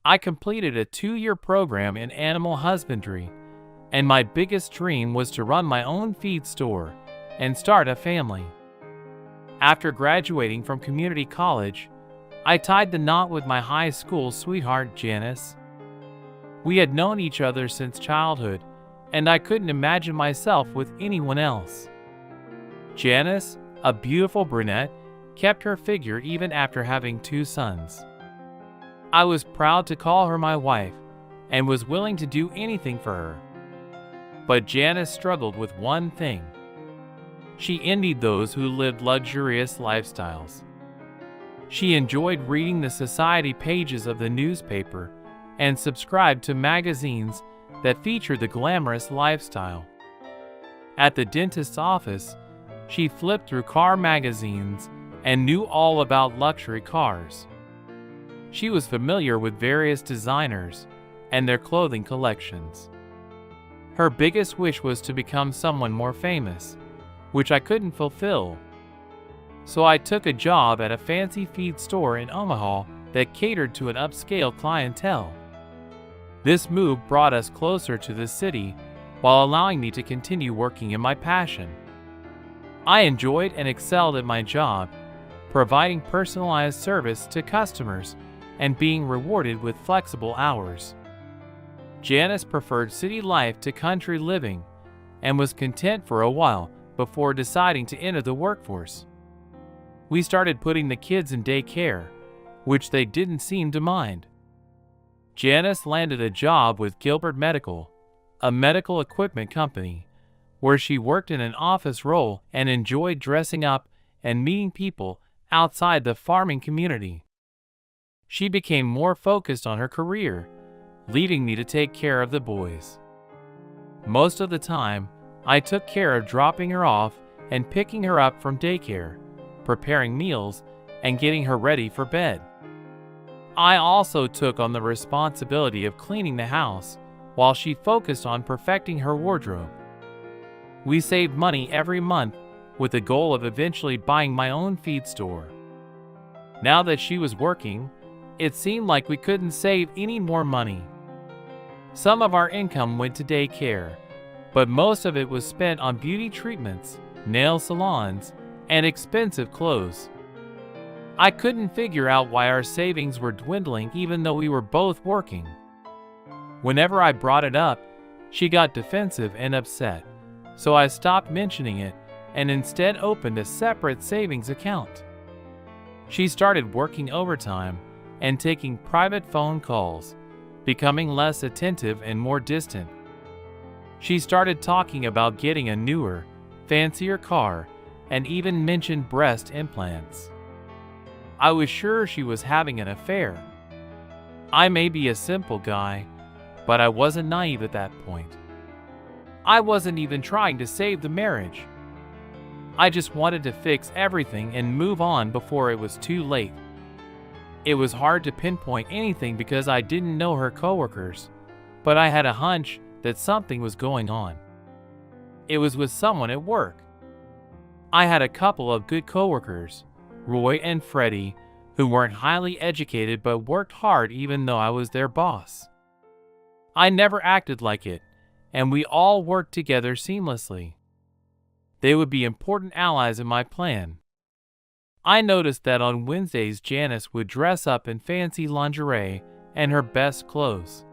I completed a 2-year program in animal husbandry, and my biggest dream was to run my own feed store and start a family. After graduating from community college, I tied the knot with my high school sweetheart, Janice. We had known each other since childhood, and I couldn't imagine myself with anyone else. Janice, a beautiful brunette, kept her figure even after having 2 sons. I was proud to call her my wife and was willing to do anything for her. But Janice struggled with one thing. She envied those who lived luxurious lifestyles. She enjoyed reading the society pages of the newspaper and subscribed to magazines that featured the glamorous lifestyle. At the dentist's office, she flipped through car magazines and knew all about luxury cars. She was familiar with various designers and their clothing collections. Her biggest wish was to become someone more famous, which I couldn't fulfill. So I took a job at a fancy feed store in Omaha that catered to an upscale clientele. This move brought us closer to the city while allowing me to continue working in my passion. I enjoyed and excelled at my job, providing personalized service to customers and being rewarded with flexible hours. Janice preferred city life to country living and was content for a while before deciding to enter the workforce. We started putting the kids in daycare, which they didn't seem to mind. Janice landed a job with Gilbert Medical, a medical equipment company, where she worked in an office role and enjoyed dressing up and meeting people outside the farming community. She became more focused on her career, leaving me to take care of the boys. Most of the time, I took care of dropping her off and picking her up from daycare, preparing meals, and getting her ready for bed. I also took on the responsibility of cleaning the house while she focused on perfecting her wardrobe. We saved money every month with the goal of eventually buying my own feed store. Now that she was working, it seemed like we couldn't save any more money. Some of our income went to daycare, but most of it was spent on beauty treatments, nail salons, and expensive clothes. I couldn't figure out why our savings were dwindling even though we were both working. Whenever I brought it up, she got defensive and upset, so I stopped mentioning it and instead opened a separate savings account. She started working overtime and taking private phone calls, becoming less attentive and more distant. She started talking about getting a newer, fancier car and even mentioned breast implants. I was sure she was having an affair. I may be a simple guy, but I wasn't naive at that point. I wasn't even trying to save the marriage. I just wanted to fix everything and move on before it was too late. It was hard to pinpoint anything because I didn't know her coworkers, but I had a hunch that something was going on. It was with someone at work. I had a couple of good coworkers, Roy and Freddie, who weren't highly educated but worked hard even though I was their boss. I never acted like it, and we all worked together seamlessly. They would be important allies in my plan. I noticed that on Wednesdays Janice would dress up in fancy lingerie and her best clothes.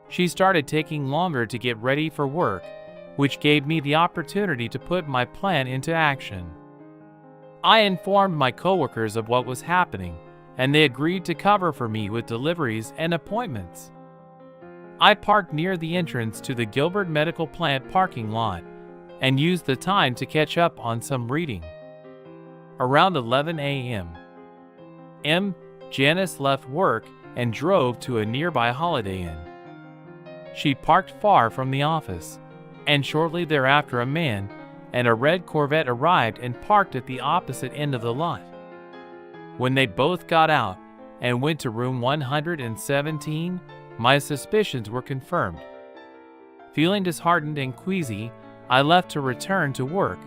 She started taking longer to get ready for work, which gave me the opportunity to put my plan into action. I informed my coworkers of what was happening, and they agreed to cover for me with deliveries and appointments. I parked near the entrance to the Gilbert Medical Plant parking lot and used the time to catch up on some reading. Around 11 a.m., Janice left work and drove to a nearby Holiday Inn. She parked far from the office, and shortly thereafter a man and a red Corvette arrived and parked at the opposite end of the lot. When they both got out and went to room 117, my suspicions were confirmed. Feeling disheartened and queasy, I left to return to work,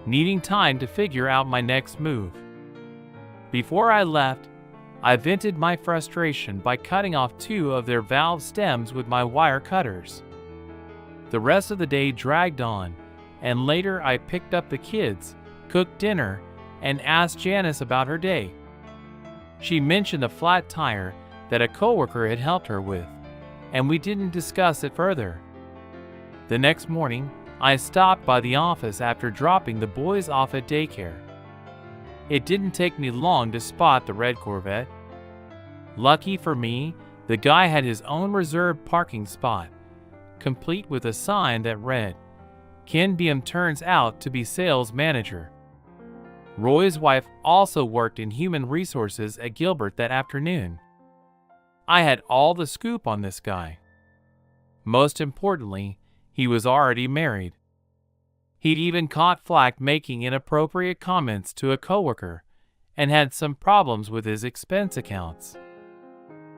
needing time to figure out my next move. Before I left, I vented my frustration by cutting off 2 of their valve stems with my wire cutters. The rest of the day dragged on, and later I picked up the kids, cooked dinner, and asked Janice about her day. She mentioned a flat tire that a coworker had helped her with, and we didn't discuss it further. The next morning, I stopped by the office after dropping the boys off at daycare. It didn't take me long to spot the red Corvette. Lucky for me, the guy had his own reserved parking spot, complete with a sign that read, "Ken Beam turns out to be sales manager." Roy's wife also worked in human resources at Gilbert that afternoon. I had all the scoop on this guy. Most importantly, he was already married. He'd even caught flack making inappropriate comments to a coworker and had some problems with his expense accounts.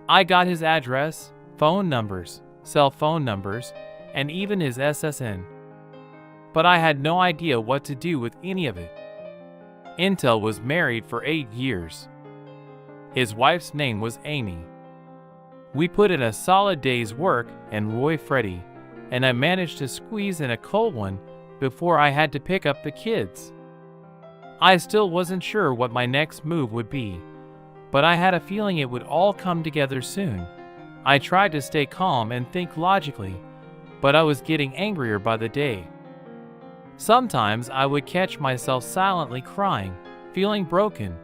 I got his address, phone numbers, cell phone numbers, and even his SSN. But I had no idea what to do with any of it. Intel was married for 8 years. His wife's name was Amy. We put in a solid day's work and Roy Freddy, and I managed to squeeze in a cold one before I had to pick up the kids. I still wasn't sure what my next move would be, but I had a feeling it would all come together soon. I tried to stay calm and think logically, but I was getting angrier by the day. Sometimes I would catch myself silently crying, feeling broken,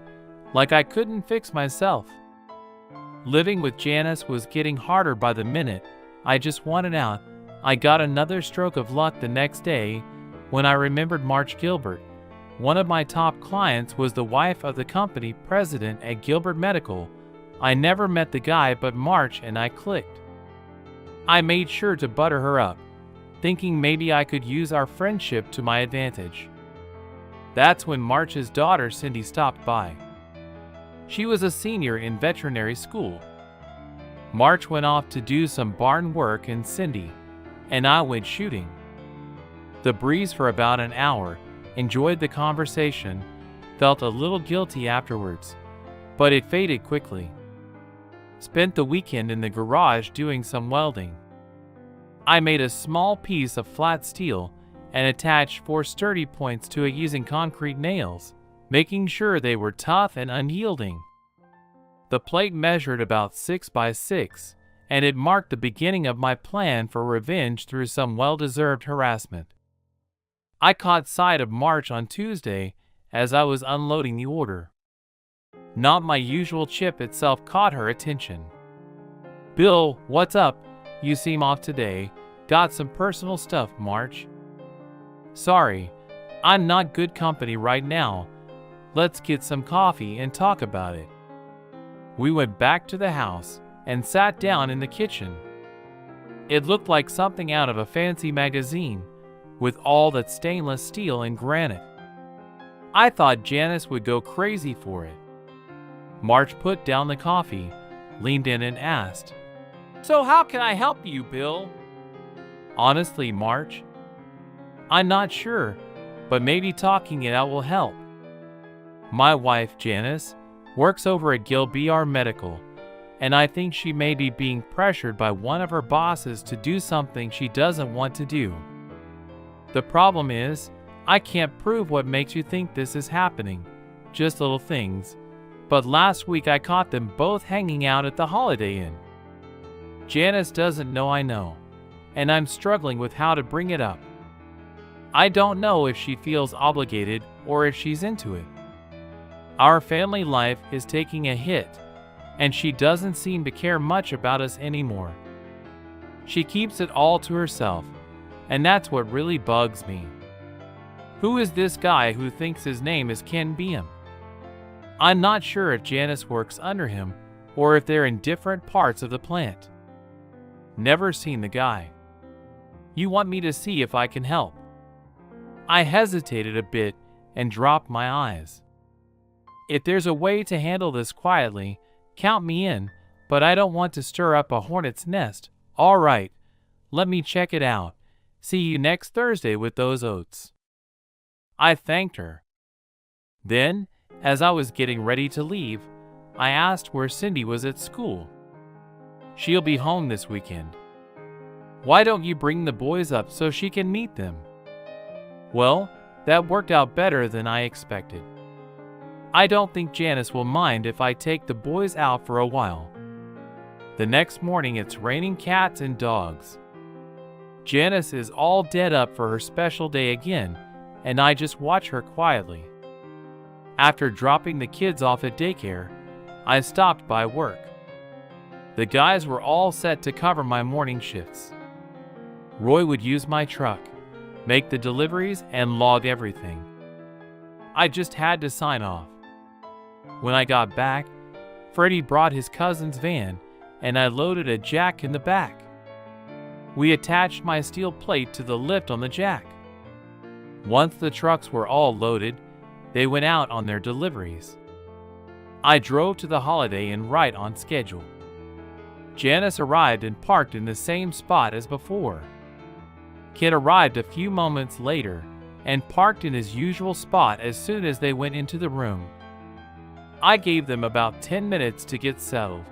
like I couldn't fix myself. Living with Janice was getting harder by the minute. I just wanted out. I got another stroke of luck the next day when I remembered March Gilbert. One of my top clients was the wife of the company president at Gilbert Medical. I never met the guy, but March and I clicked. I made sure to butter her up, thinking maybe I could use our friendship to my advantage. That's when March's daughter Cindy stopped by. She was a senior in veterinary school. March went off to do some barn work and Cindy and I went shooting. The breeze for about an hour, enjoyed the conversation, felt a little guilty afterwards, but it faded quickly. Spent the weekend in the garage doing some welding. I made a small piece of flat steel and attached 4 sturdy points to it using concrete nails, making sure they were tough and unyielding. The plate measured about 6 by 6, and it marked the beginning of my plan for revenge through some well-deserved harassment. I caught sight of March on Tuesday as I was unloading the order. Not my usual chip itself caught her attention. "Bill, what's up? You seem off today. Got some personal stuff, March." "Sorry, I'm not good company right now. Let's get some coffee and talk about it." We went back to the house and sat down in the kitchen. It looked like something out of a fancy magazine, with all that stainless steel and granite. I thought Janice would go crazy for it. March put down the coffee, leaned in and asked, "So how can I help you, Bill?" "Honestly, March, I'm not sure, but maybe talking it out will help. My wife, Janice, works over at Gilbert Medical, and I think she may be being pressured by one of her bosses to do something she doesn't want to do. The problem is, I can't prove what makes you think this is happening, just little things, but last week I caught them both hanging out at the Holiday Inn. Janice doesn't know I know, and I'm struggling with how to bring it up. I don't know if she feels obligated or if she's into it. Our family life is taking a hit, and she doesn't seem to care much about us anymore. She keeps it all to herself, and that's what really bugs me. Who is this guy who thinks his name is Ken Beam? I'm not sure if Janice works under him or if they're in different parts of the plant. Never seen the guy. You want me to see if I can help?" I hesitated a bit and dropped my eyes. "If there's a way to handle this quietly, count me in, but I don't want to stir up a hornet's nest." "All right, let me check it out. See you next Thursday with those oats." I thanked her. Then, as I was getting ready to leave, I asked where Cindy was at school. She'll be home this weekend. Why don't you bring the boys up so she can meet them? Well, that worked out better than I expected. I don't think Janice will mind if I take the boys out for a while. The next morning it's raining cats and dogs. Janice is all dead up for her special day again, and I just watch her quietly. After dropping the kids off at daycare, I stopped by work. The guys were all set to cover my morning shifts. Roy would use my truck, make the deliveries, and log everything. I just had to sign off. When I got back, Freddie brought his cousin's van, and I loaded a jack in the back. We attached my steel plate to the lift on the jack. Once the trucks were all loaded, they went out on their deliveries. I drove to the Holiday Inn right on schedule. Janice arrived and parked in the same spot as before. Kit arrived a few moments later and parked in his usual spot as soon as they went into the room. I gave them about 10 minutes to get settled.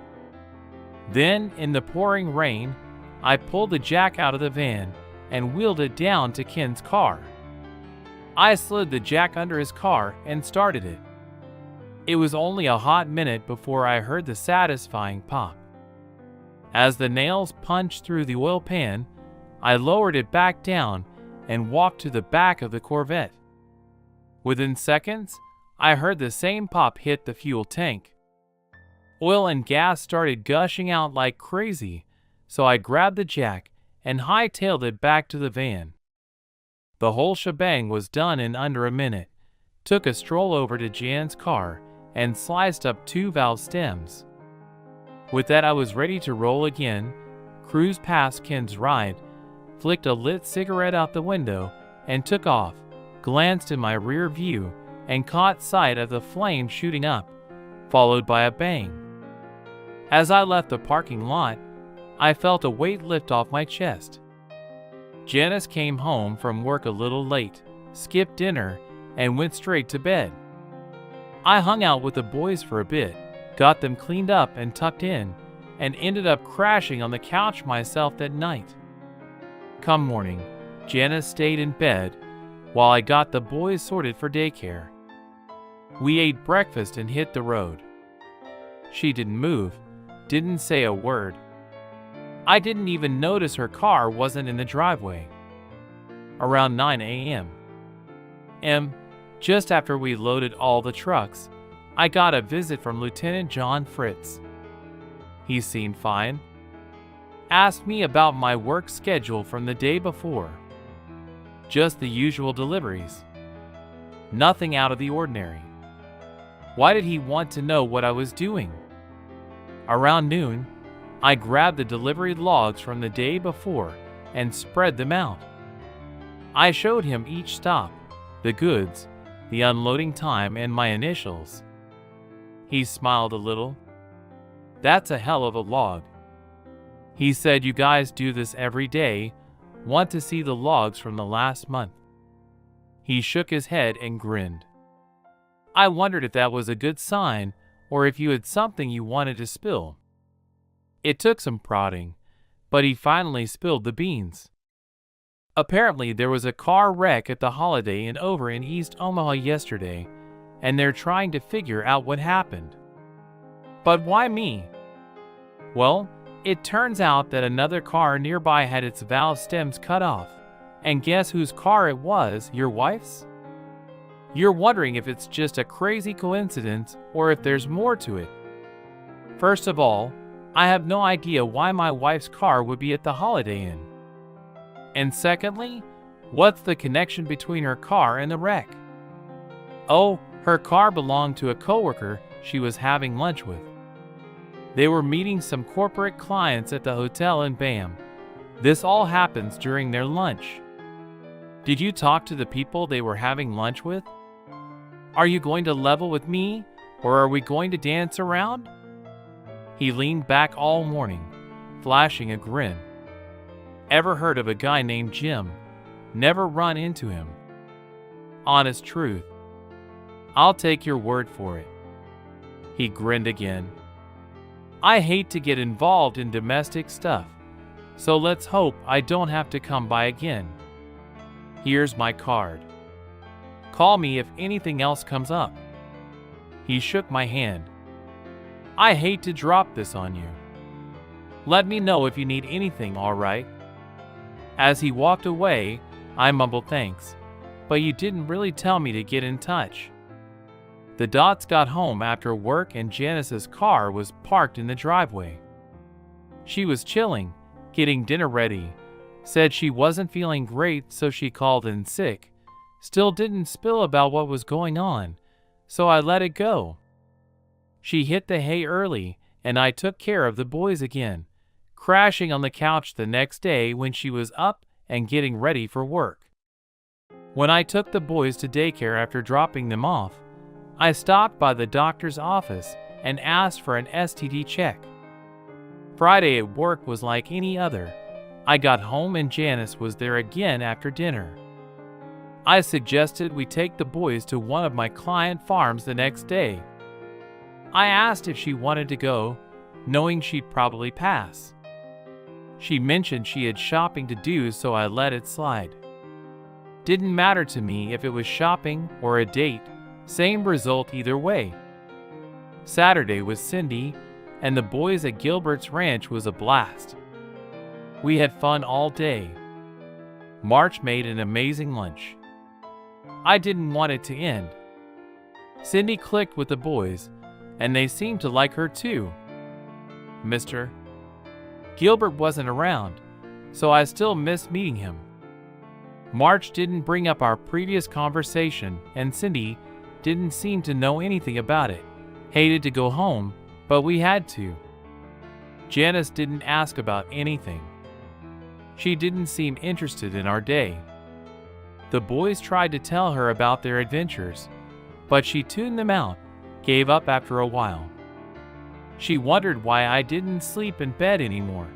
Then, in the pouring rain, I pulled the jack out of the van and wheeled it down to Ken's car. I slid the jack under his car and started it. It was only a hot minute before I heard the satisfying pop. As the nails punched through the oil pan, I lowered it back down and walked to the back of the Corvette. Within seconds, I heard the same pop hit the fuel tank. Oil and gas started gushing out like crazy, so I grabbed the jack and hightailed it back to the van. The whole shebang was done in under a minute, took a stroll over to Jan's car, and sliced up 2 valve stems. With that, I was ready to roll again, cruised past Ken's ride, flicked a lit cigarette out the window, and took off, glanced in my rear view, and caught sight of the flame shooting up, followed by a bang. As I left the parking lot, I felt a weight lift off my chest. Janice came home from work a little late, skipped dinner, and went straight to bed. I hung out with the boys for a bit, got them cleaned up and tucked in, and ended up crashing on the couch myself that night. Come morning, Janice stayed in bed while I got the boys sorted for daycare. We ate breakfast and hit the road. She didn't move, didn't say a word. I didn't even notice her car wasn't in the driveway. Around 9 a.m., just after we loaded all the trucks, I got a visit from Lieutenant John Fritz. He seemed fine. Asked me about my work schedule from the day before. Just the usual deliveries. Nothing out of the ordinary. Why did he want to know what I was doing? Around noon, I grabbed the delivery logs from the day before and spread them out. I showed him each stop, the goods, the unloading time, and my initials. He smiled a little. That's a hell of a log. He said, you guys do this every day. Want to see the logs from the last month? He shook his head and grinned. I wondered if that was a good sign or if you had something you wanted to spill. It took some prodding, but he finally spilled the beans. Apparently, there was a car wreck at the Holiday Inn over in East Omaha yesterday, and they're trying to figure out what happened. But why me? Well, it turns out that another car nearby had its valve stems cut off, and guess whose car it was? Your wife's? You're wondering if it's just a crazy coincidence or if there's more to it. First of all, I have no idea why my wife's car would be at the Holiday Inn. And secondly, what's the connection between her car and the wreck? Oh, her car belonged to a coworker she was having lunch with. They were meeting some corporate clients at the hotel and bam, this all happens during their lunch. Did you talk to the people they were having lunch with? Are you going to level with me, or are we going to dance around? He leaned back all morning, flashing a grin. Ever heard of a guy named Jim? Never run into him. Honest truth. I'll take your word for it. He grinned again. I hate to get involved in domestic stuff, so let's hope I don't have to come by again. Here's my card. Call me if anything else comes up. He shook my hand. I hate to drop this on you. Let me know if you need anything, all right? As he walked away, I mumbled thanks, but you didn't really tell me to get in touch. The Dotts got home after work and Janice's car was parked in the driveway. She was chilling, getting dinner ready, said she wasn't feeling great so she called in sick, still didn't spill about what was going on, so I let it go. She hit the hay early and I took care of the boys again, crashing on the couch the next day when she was up and getting ready for work. When I took the boys to daycare after dropping them off, I stopped by the doctor's office and asked for an STD check. Friday at work was like any other. I got home and Janice was there again after dinner. I suggested we take the boys to one of my client farms the next day. I asked if she wanted to go, knowing she'd probably pass. She mentioned she had shopping to do, so I let it slide. Didn't matter to me if it was shopping or a date, same result either way. Saturday was Cindy, and the boys at Gilbert's Ranch was a blast. We had fun all day. March made an amazing lunch. I didn't want it to end. Cindy clicked with the boys, and they seemed to like her too. Mr. Gilbert wasn't around, so I still missed meeting him. March didn't bring up our previous conversation, and Cindy didn't seem to know anything about it. Hated to go home, but we had to. Janice didn't ask about anything. She didn't seem interested in our day. The boys tried to tell her about their adventures, but she tuned them out, gave up after a while. She wondered why I didn't sleep in bed anymore,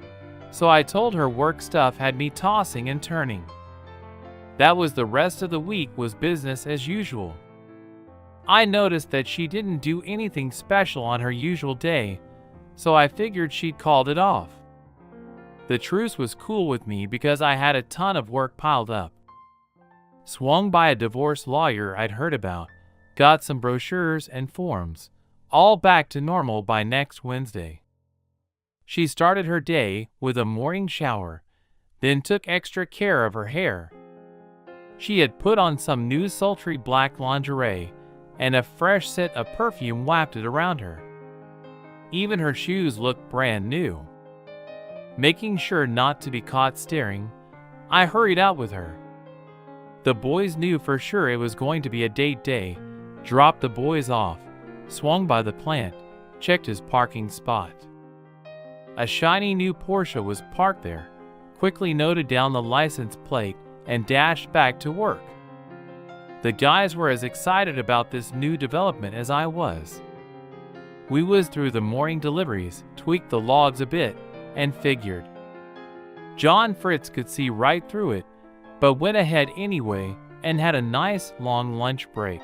so I told her work stuff had me tossing and turning. That was the rest of the week was business as usual. I noticed that she didn't do anything special on her usual day, so I figured she'd called it off. The truce was cool with me because I had a ton of work piled up. Swung by a divorce lawyer I'd heard about, got some brochures and forms, all back to normal by next Wednesday. She started her day with a morning shower, then took extra care of her hair. She had put on some new sultry black lingerie, and a fresh scent of perfume wafted around her. Even her shoes looked brand new. Making sure not to be caught staring, I hurried out with her. The boys knew for sure it was going to be a date day, dropped the boys off, swung by the plant, checked his parking spot. A shiny new Porsche was parked there, quickly noted down the license plate, and dashed back to work. The guys were as excited about this new development as I was. We whizzed through the morning deliveries, tweaked the logs a bit, and figured. John Fritz could see right through it, but went ahead anyway and had a nice long lunch break.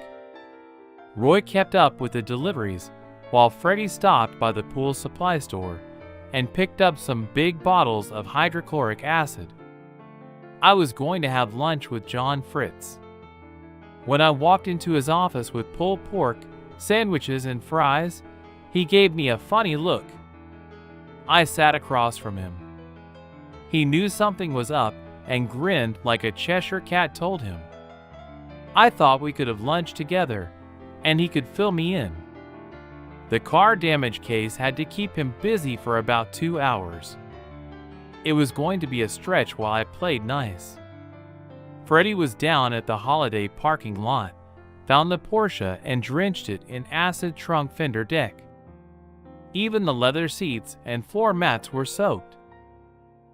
Roy kept up with the deliveries while Freddie stopped by the pool supply store and picked up some big bottles of hydrochloric acid. I was going to have lunch with John Fritz. When I walked into his office with pulled pork, sandwiches, and fries, he gave me a funny look. I sat across from him. He knew something was up and grinned like a Cheshire cat told him. I thought we could have lunch together, and he could fill me in. The car damage case had to keep him busy for about 2 hours. It was going to be a stretch while I played nice. Freddie was down at the holiday parking lot, found the Porsche and drenched it in acid trunk fender deck. Even the leather seats and floor mats were soaked.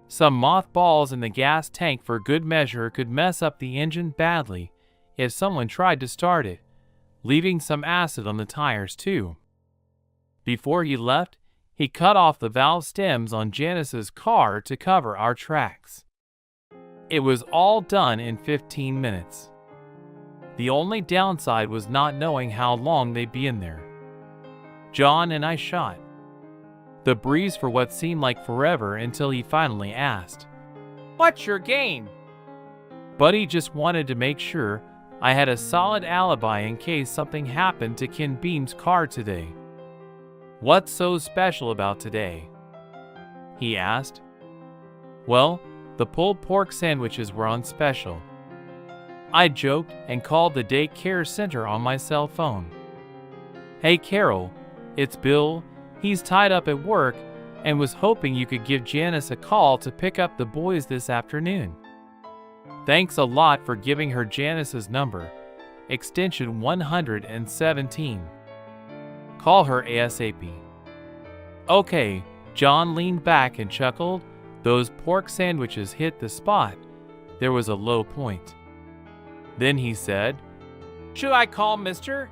Some mothballs in the gas tank for good measure could mess up the engine badly if someone tried to start it, leaving some acid on the tires too. Before he left, he cut off the valve stems on Janice's car to cover our tracks. It was all done in 15 minutes. The only downside was not knowing how long they'd be in there. John and I shot the breeze for what seemed like forever until he finally asked, "What's your game?" Buddy just wanted to make sure I had a solid alibi in case something happened to Ken Beam's car today. "What's so special about today?" he asked. "Well, the pulled pork sandwiches were on special." I joked and called the daycare center on my cell phone. "Hey Carol, it's Bill. He's tied up at work and was hoping you could give Janice a call to pick up the boys this afternoon. Thanks a lot for giving her Janice's number, extension 117. Call her ASAP." Okay, John leaned back and chuckled. Those pork sandwiches hit the spot. There was a low point. Then he said, "Should I call Mr.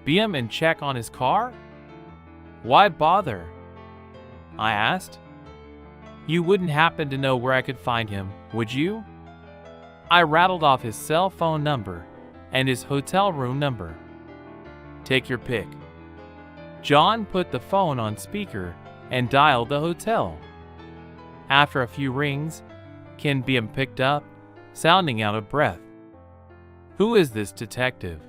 Beam and check on his car?" "Why bother?" I asked. "You wouldn't happen to know where I could find him, would you?" I rattled off his cell phone number and his hotel room number. "Take your pick." John put the phone on speaker and dialed the hotel. After a few rings, Ken Beam picked up, sounding out of breath. "Who is this detective?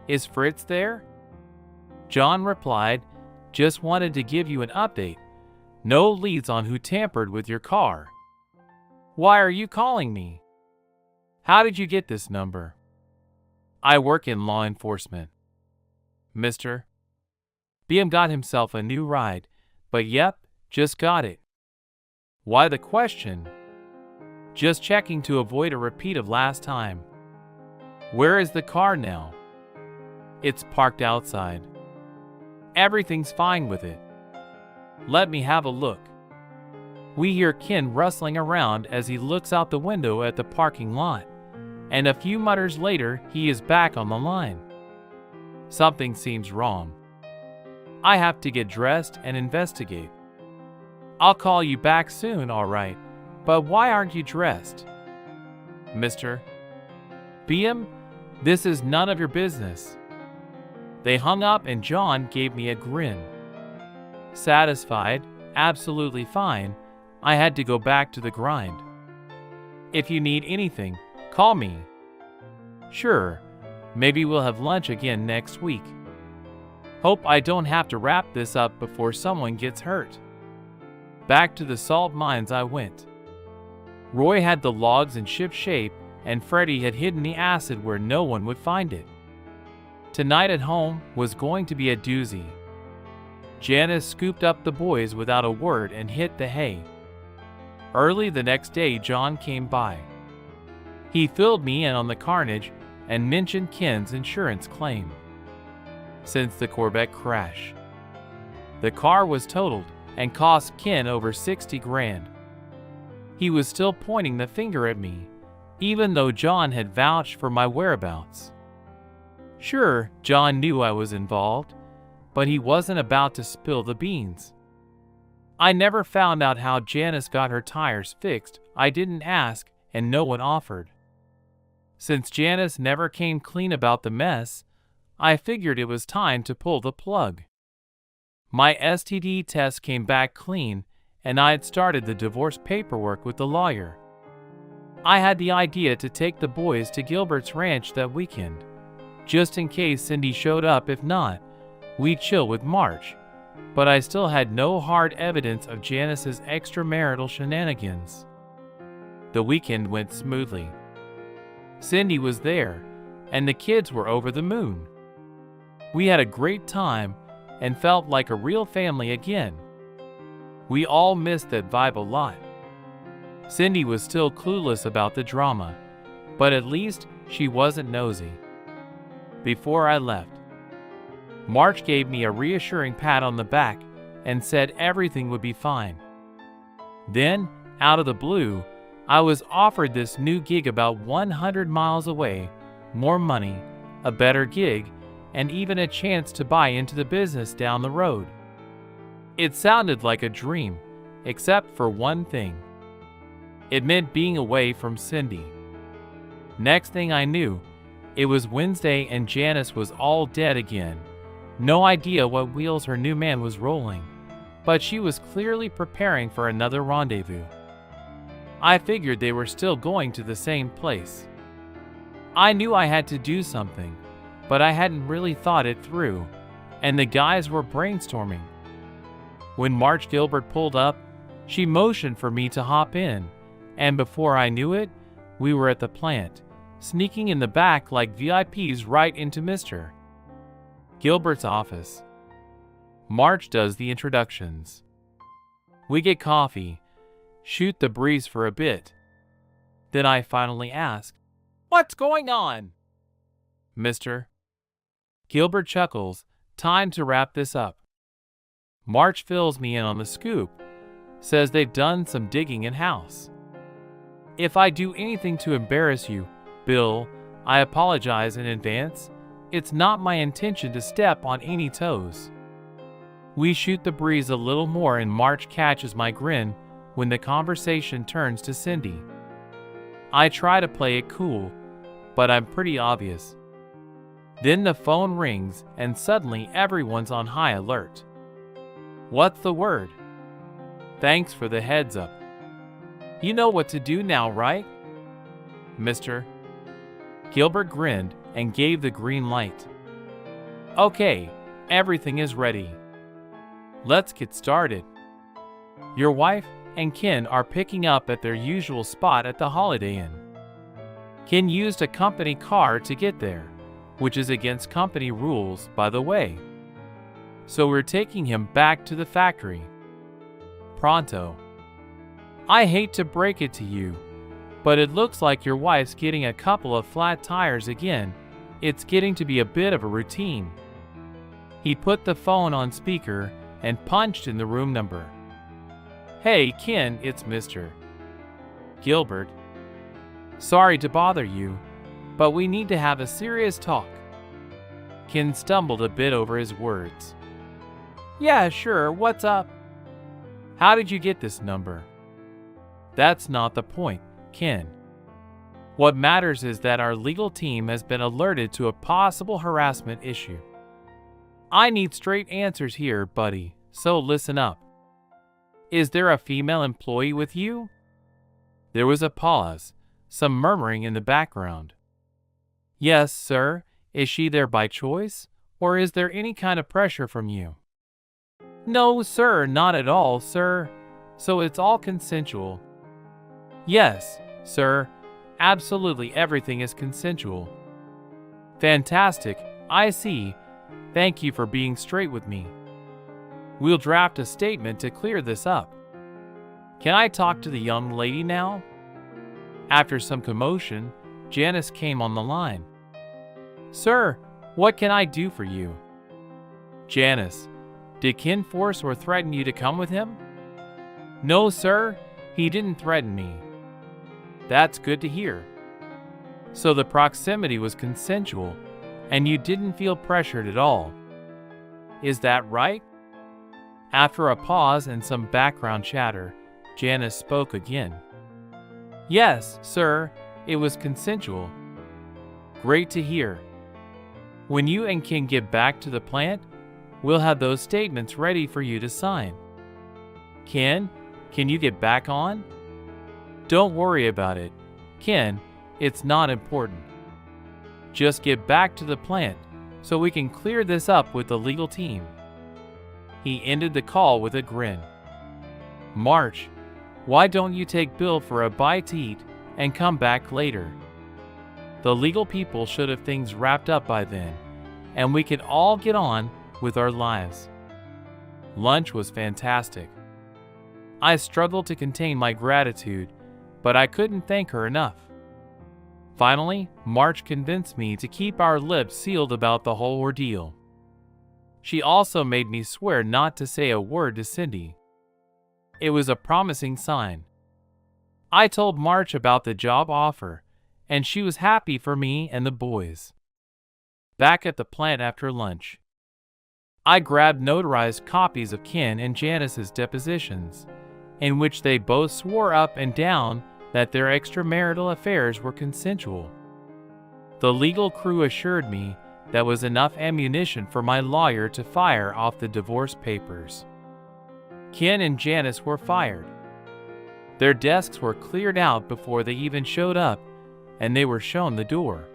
Is Fritz there?" John replied, "Just wanted to give you an update. No leads on who tampered with your car." "Why are you calling me? How did you get this number?" "I work in law enforcement." "Mr. Beam got himself a new ride, but yep, just got it." "Why the question?" "Just checking to avoid a repeat of last time." "Where is the car now?" "It's parked outside." "Everything's fine with it." "Let me have a look." We hear Ken rustling around as he looks out the window at the parking lot, and a few mutters later he is back on the line. Something seems wrong. I have to get dressed and investigate. "I'll call you back soon, all right, but why aren't you dressed?" "Mr. Beam, this is none of your business." They hung up and John gave me a grin. Satisfied, absolutely fine, I had to go back to the grind. "If you need anything, call me." "Sure, maybe we'll have lunch again next week." Hope I don't have to wrap this up before someone gets hurt. Back to the salt mines I went. Roy had the logs in ship shape and Freddie had hidden the acid where no one would find it. Tonight at home was going to be a doozy. Janice scooped up the boys without a word and hit the hay. Early the next day John came by. He filled me in on the carnage and mentioned Ken's insurance claim. Since the Corvette crash, the car was totaled and cost Ken over 60 grand. He was still pointing the finger at me, even though John had vouched for my whereabouts. Sure, John knew I was involved, but he wasn't about to spill the beans. I never found out how Janice got her tires fixed. I didn't ask, and no one offered. Since Janice never came clean about the mess, I figured it was time to pull the plug. My STD test came back clean, and I had started the divorce paperwork with the lawyer. I had the idea to take the boys to Gilbert's ranch that weekend, just in case Cindy showed up. If not, we'd chill with March. But I still had no hard evidence of Janice's extramarital shenanigans. The weekend went smoothly. Cindy was there, and the kids were over the moon. We had a great time and felt like a real family again. We all missed that vibe a lot. Cindy was still clueless about the drama, but at least she wasn't nosy. Before I left, March gave me a reassuring pat on the back and said everything would be fine. Then, out of the blue, I was offered this new gig about 100 miles away, more money, a better gig, and even a chance to buy into the business down the road. It sounded like a dream, except for one thing. It meant being away from Cindy. Next thing I knew, it was Wednesday and Janice was all dead again, No idea what wheels her new man was rolling, but she was clearly preparing for another rendezvous. I figured they were still going to the same place. I knew I had to do something, but I hadn't really thought it through, and the guys were brainstorming. When March Gilbert pulled up, she motioned for me to hop in, and before I knew it, we were at the plant, sneaking in the back like VIPs right into Mr. Gilbert's office. March does the introductions. We get coffee, shoot the breeze for a bit. Then I finally ask, "What's going on?" "Mr. Gilbert chuckles, "Time to wrap this up." March fills me in on the scoop, says they've done some digging in-house. "If I do anything to embarrass you, Bill, I apologize in advance. It's not my intention to step on any toes." We shoot the breeze a little more and March catches my grin when the conversation turns to Cindy. I try to play it cool, but I'm pretty obvious. Then the phone rings and suddenly everyone's on high alert. "What's the word?" "Thanks for the heads up. You know what to do now, right?" Mr. Gilbert grinned and gave the green light. "Okay, everything is ready. Let's get started. Your wife and Ken are picking up at their usual spot at the Holiday Inn. Ken used a company car to get there, which is against company rules, by the way. So we're taking him back to the factory. Pronto. I hate to break it to you, but it looks like your wife's getting a couple of flat tires again. It's getting to be a bit of a routine." He put the phone on speaker and punched in the room number. "Hey, Ken, it's Mr. Gilbert. Sorry to bother you, but we need to have a serious talk." Ken stumbled a bit over his words. "Yeah, sure, what's up?" "How did you get this number?" "That's not the point, Ken. What matters is that our legal team has been alerted to a possible harassment issue. I need straight answers here, buddy, so listen up. Is there a female employee with you?" There was a pause, some murmuring in the background. "Yes, sir. Is she there by choice, or is there any kind of pressure from you?" "No, sir, not at all, sir. So it's all consensual." "Yes, sir. Absolutely everything is consensual." "Fantastic. I see. Thank you for being straight with me. We'll draft a statement to clear this up. Can I talk to the young lady now?" After some commotion, Janice came on the line. "Sir, what can I do for you?" "Janice, did Ken force or threaten you to come with him?" "No, sir. He didn't threaten me." "That's good to hear. So the proximity was consensual, and you didn't feel pressured at all. Is that right?" After a pause and some background chatter, Janice spoke again. "Yes, sir, it was consensual." "Great to hear. When you and Ken get back to the plant, we'll have those statements ready for you to sign. Ken, can you get back on?" "Don't worry about it, Ken. It's not important. Just get back to the plant so we can clear this up with the legal team." He ended the call with a grin. "March, why don't you take Bill for a bite to eat and come back later? The legal people should have things wrapped up by then, and we can all get on with our lives." Lunch was fantastic. I struggled to contain my gratitude, but I couldn't thank her enough. Finally, March convinced me to keep our lips sealed about the whole ordeal. She also made me swear not to say a word to Cindy. It was a promising sign. I told March about the job offer, and she was happy for me and the boys. Back at the plant after lunch, I grabbed notarized copies of Ken and Janice's depositions, in which they both swore up and down that their extramarital affairs were consensual. The legal crew assured me that was enough ammunition for my lawyer to fire off the divorce papers. Ken and Janice were fired. Their desks were cleared out before they even showed up, and they were shown the door.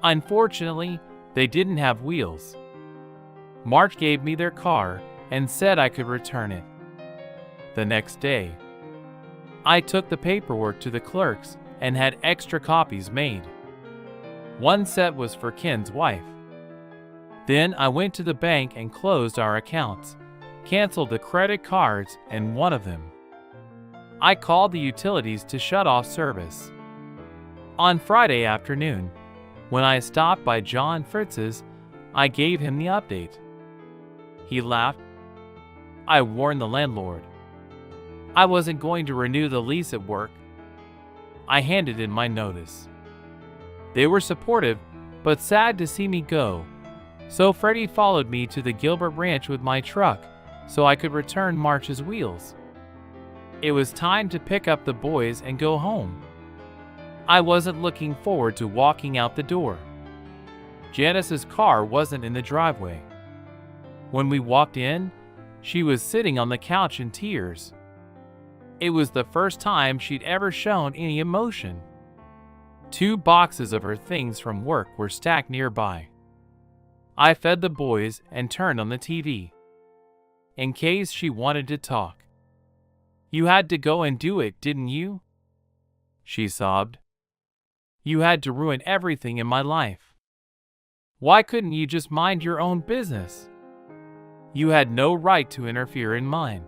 Unfortunately, they didn't have wheels. March gave me their car and said I could return it. The next day, I took the paperwork to the clerks and had extra copies made. One set was for Ken's wife. Then I went to the bank and closed our accounts, canceled the credit cards and one of them. I called the utilities to shut off service. On Friday afternoon, when I stopped by John Fritz's, I gave him the update. He laughed. I warned the landlord. I wasn't going to renew the lease at work. I handed in my notice. They were supportive, but sad to see me go, so Freddie followed me to the Gilbert Ranch with my truck so I could return March's wheels. It was time to pick up the boys and go home. I wasn't looking forward to walking out the door. Janice's car wasn't in the driveway. When we walked in, she was sitting on the couch in tears. It was the first time she'd ever shown any emotion. 2 boxes of her things from work were stacked nearby. I fed the boys and turned on the TV, in case she wanted to talk. "You had to go and do it, didn't you?" she sobbed. "You had to ruin everything in my life. Why couldn't you just mind your own business? You had no right to interfere in mine."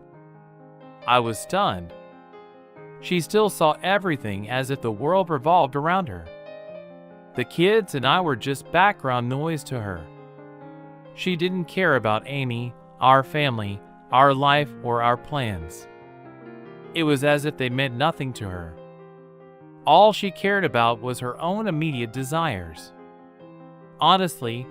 I was stunned. She still saw everything as if the world revolved around her. The kids and I were just background noise to her. She didn't care about Amy, our family, our life, or our plans. It was as if they meant nothing to her. All she cared about was her own immediate desires. Honestly,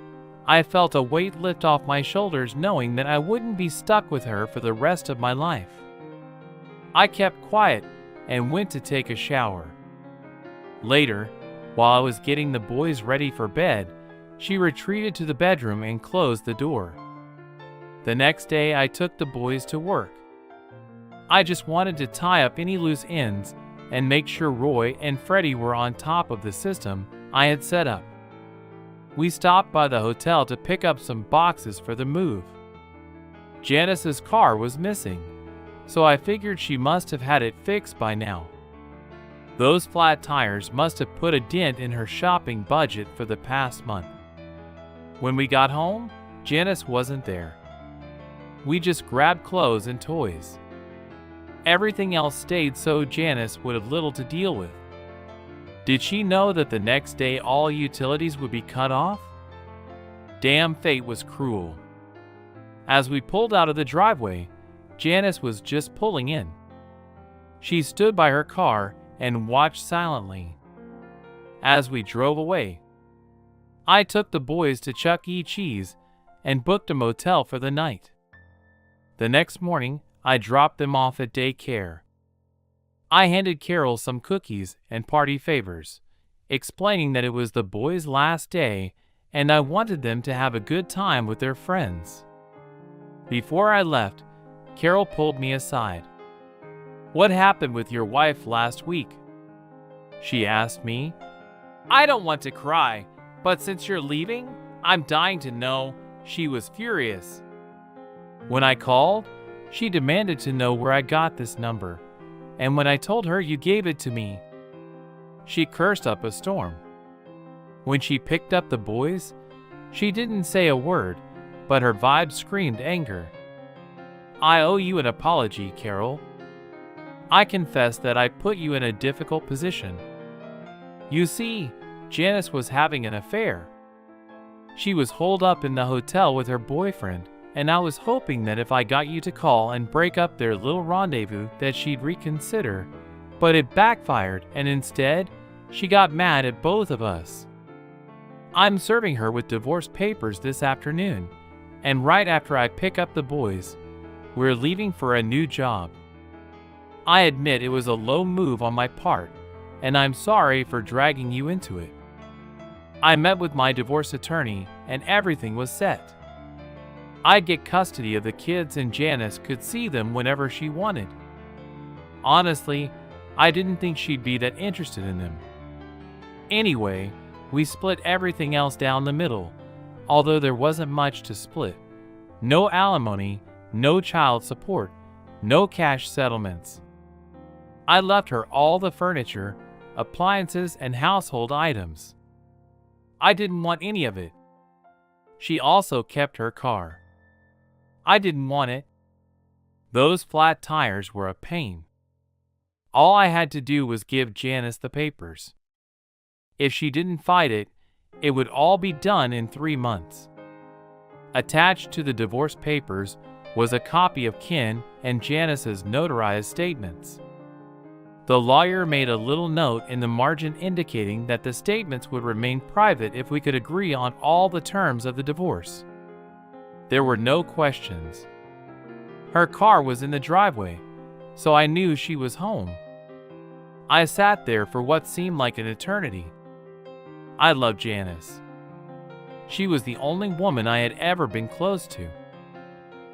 I felt a weight lift off my shoulders knowing that I wouldn't be stuck with her for the rest of my life. I kept quiet and went to take a shower. Later, while I was getting the boys ready for bed, she retreated to the bedroom and closed the door. The next day, I took the boys to work. I just wanted to tie up any loose ends and make sure Roy and Freddie were on top of the system I had set up. We stopped by the hotel to pick up some boxes for the move. Janice's car was missing, so I figured she must have had it fixed by now. Those flat tires must have put a dent in her shopping budget for the past month. When we got home, Janice wasn't there. We just grabbed clothes and toys. Everything else stayed, so Janice would have little to deal with. Did she know that the next day all utilities would be cut off? Damn, fate was cruel. As we pulled out of the driveway, Janice was just pulling in. She stood by her car and watched silently. As we drove away, I took the boys to Chuck E. Cheese and booked a motel for the night. The next morning, I dropped them off at daycare. I handed Carol some cookies and party favors, explaining that it was the boys' last day and I wanted them to have a good time with their friends. Before I left, Carol pulled me aside. "What happened with your wife last week?" she asked me. "I don't want to cry, but since you're leaving, I'm dying to know." She was furious. When I called, she demanded to know where I got this number, and when I told her you gave it to me, she cursed up a storm. When she picked up the boys, she didn't say a word, but her vibe screamed anger. "I owe you an apology, Carol. I confess that I put you in a difficult position. You see, Janice was having an affair. She was holed up in the hotel with her boyfriend, and I was hoping that if I got you to call and break up their little rendezvous that she'd reconsider, but it backfired, and instead, she got mad at both of us. I'm serving her with divorce papers this afternoon, and right after I pick up the boys, we're leaving for a new job. I admit it was a low move on my part, and I'm sorry for dragging you into it. I met with my divorce attorney and everything was set. I'd get custody of the kids and Janice could see them whenever she wanted. Honestly, I didn't think she'd be that interested in them. Anyway, we split everything else down the middle, although there wasn't much to split. No alimony, no child support, no cash settlements. I left her all the furniture, appliances, and household items. I didn't want any of it. She also kept her car. I didn't want it. Those flat tires were a pain. All I had to do was give Janice the papers. If she didn't fight it, it would all be done in 3 months. Attached to the divorce papers was a copy of Ken and Janice's notarized statements. The lawyer made a little note in the margin indicating that the statements would remain private if we could agree on all the terms of the divorce. There were no questions. Her car was in the driveway, so I knew she was home. I sat there for what seemed like an eternity. I loved Janice. She was the only woman I had ever been close to.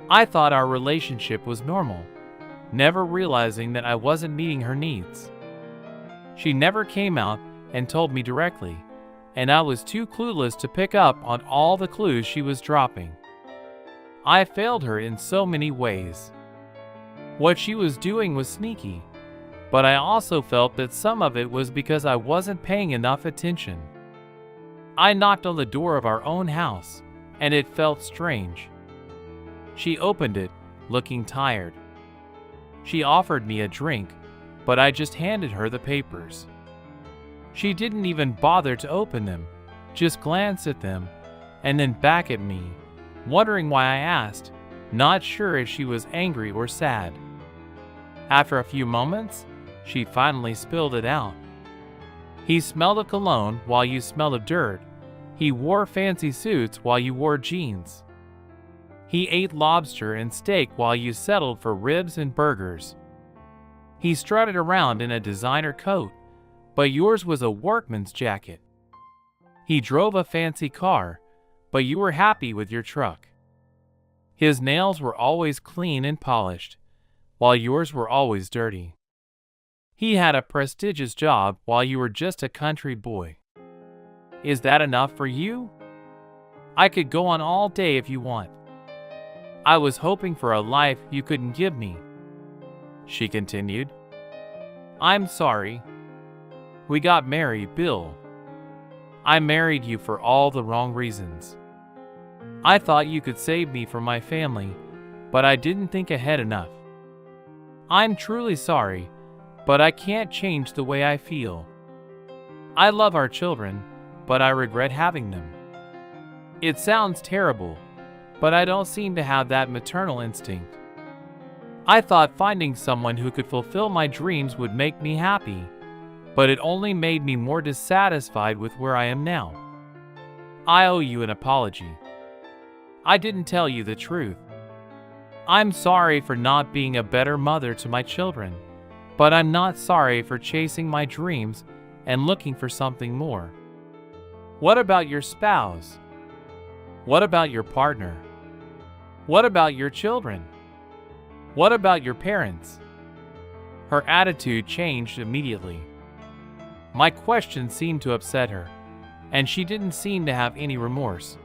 I thought our relationship was normal, never realizing that I wasn't meeting her needs. She never came out and told me directly, and I was too clueless to pick up on all the clues she was dropping. I failed her in so many ways. What she was doing was sneaky, but I also felt that some of it was because I wasn't paying enough attention. I knocked on the door of our own house, and it felt strange. She opened it, looking tired. She offered me a drink, but I just handed her the papers. She didn't even bother to open them, just glanced at them, and then back at me, wondering why I asked, not sure if she was angry or sad. After a few moments, she finally spilled it out. He smelled of cologne while you smelled of dirt. He wore fancy suits while you wore jeans. He ate lobster and steak while you settled for ribs and burgers. He strutted around in a designer coat, but yours was a workman's jacket. He drove a fancy car, but you were happy with your truck. His nails were always clean and polished, while yours were always dirty. He had a prestigious job while you were just a country boy. Is that enough for you? I could go on all day if you want. I was hoping for a life you couldn't give me. She continued. I'm sorry. We got married, Bill. I married you for all the wrong reasons. I thought you could save me from my family, but I didn't think ahead enough. I'm truly sorry, but I can't change the way I feel. I love our children, but I regret having them. It sounds terrible, but I don't seem to have that maternal instinct. I thought finding someone who could fulfill my dreams would make me happy, but it only made me more dissatisfied with where I am now. I owe you an apology. I didn't tell you the truth. I'm sorry for not being a better mother to my children, but I'm not sorry for chasing my dreams and looking for something more. What about your spouse? What about your partner? What about your children? What about your parents? Her attitude changed immediately. My question seemed to upset her, and she didn't seem to have any remorse.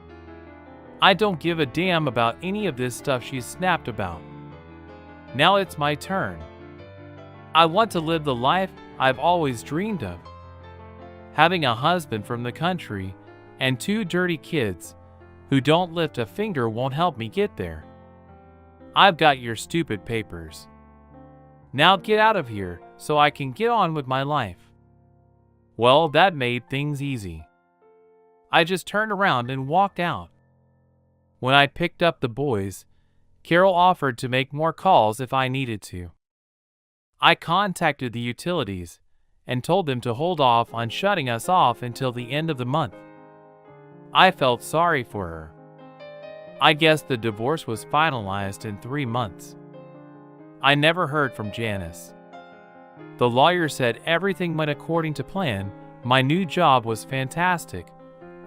I don't give a damn about any of this stuff she snapped about. Now it's my turn. I want to live the life I've always dreamed of. Having a husband from the country and 2 dirty kids who don't lift a finger won't help me get there. I've got your stupid papers. Now get out of here so I can get on with my life. Well, that made things easy. I just turned around and walked out. When I picked up the boys, Carol offered to make more calls if I needed to. I contacted the utilities and told them to hold off on shutting us off until the end of the month. I felt sorry for her. I guess the divorce was finalized in 3 months. I never heard from Janice. The lawyer said everything went according to plan. My new job was fantastic,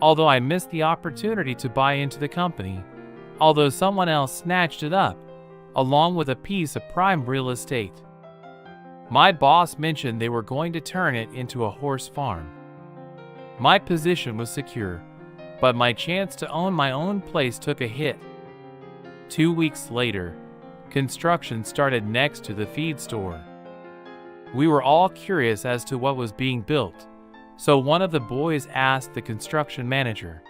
although I missed the opportunity to buy into the company, although someone else snatched it up, along with a piece of prime real estate. My boss mentioned they were going to turn it into a horse farm. My position was secure, but my chance to own my own place took a hit. 2 weeks later, construction started next to the feed store. We were all curious as to what was being built, so one of the boys asked the construction manager.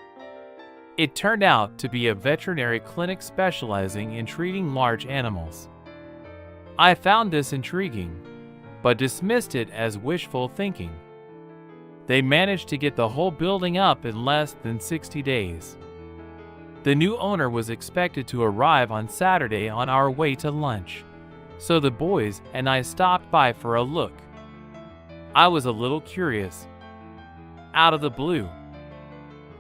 It turned out to be a veterinary clinic specializing in treating large animals. I found this intriguing, but dismissed it as wishful thinking. They managed to get the whole building up in less than 60 days. The new owner was expected to arrive on Saturday on our way to lunch, so the boys and I stopped by for a look. I was a little curious. Out of the blue,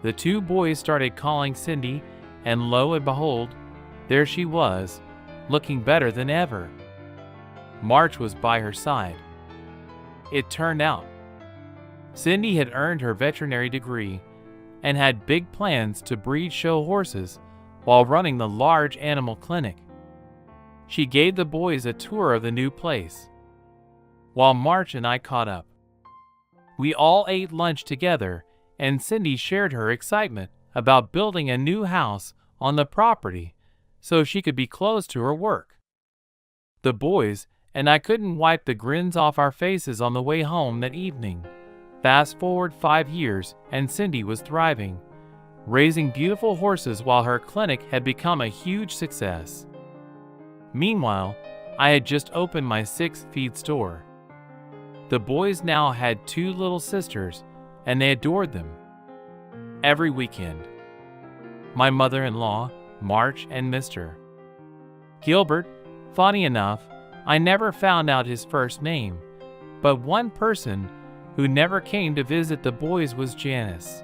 the two boys started calling Cindy, and lo and behold, there she was, looking better than ever. March was by her side. It turned out Cindy had earned her veterinary degree and had big plans to breed show horses while running the large animal clinic. She gave the boys a tour of the new place, while March and I caught up. We all ate lunch together, and Cindy shared her excitement about building a new house on the property so she could be close to her work. The boys and I couldn't wipe the grins off our faces on the way home that evening. Fast forward 5 years, and Cindy was thriving, raising beautiful horses while her clinic had become a huge success. Meanwhile, I had just opened my 6th feed store. The boys now had 2 little sisters, and they adored them. Every weekend, my mother-in-law, March, and Mr. Gilbert, funny enough, I never found out his first name, but one person who never came to visit the boys was Janice.